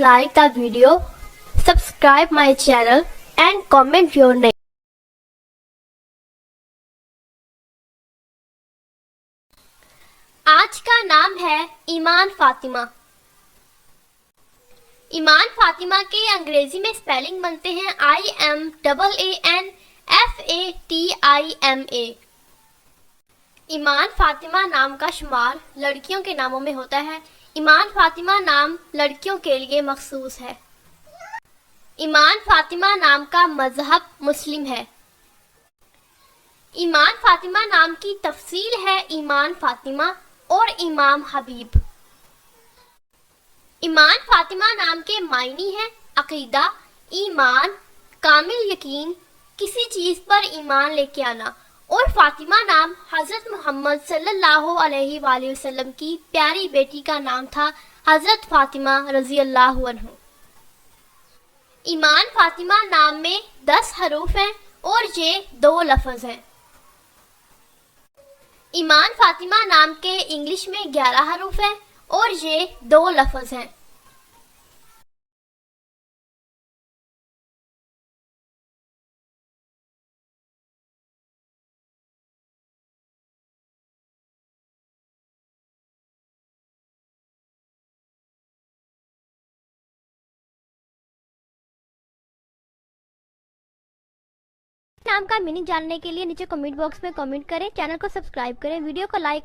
like the video, subscribe my channel and comment your name. آج کا نام ہے ایمان فاطمہ. ایمان فاطمہ کے انگریزی میں سپیلنگ بنتے ہیں IMANFATIMA. ایمان فاطمہ نام کا شمار لڑکیوں کے ناموں میں ہوتا ہے. ایمان فاطمہ نام لڑکیوں کے لیے مخصوص ہے. ایمان فاطمہ نام کا مذہب مسلم ہے. ایمان فاطمہ نام کی تفصیل ہے ایمان فاطمہ اور امام حبیب. ایمان فاطمہ نام کے معنی ہیں عقیدہ، ایمان، کامل یقین، کسی چیز پر ایمان لے کے آنا. اور فاطمہ نام حضرت محمد صلی اللہ علیہ وآلہ وسلم کی پیاری بیٹی کا نام تھا، حضرت فاطمہ رضی اللہ عنہ. ایمان فاطمہ نام میں 10 حروف ہیں اور یہ 2 لفظ ہیں. ایمان فاطمہ نام کے انگلش میں 11 حروف ہیں اور یہ 2 لفظ ہیں. نام کا میننگ جاننے کے لیے نیچے کمنٹ باکس میں کمنٹ کریں، چینل کو سبسکرائب کریں، ویڈیو کو لائک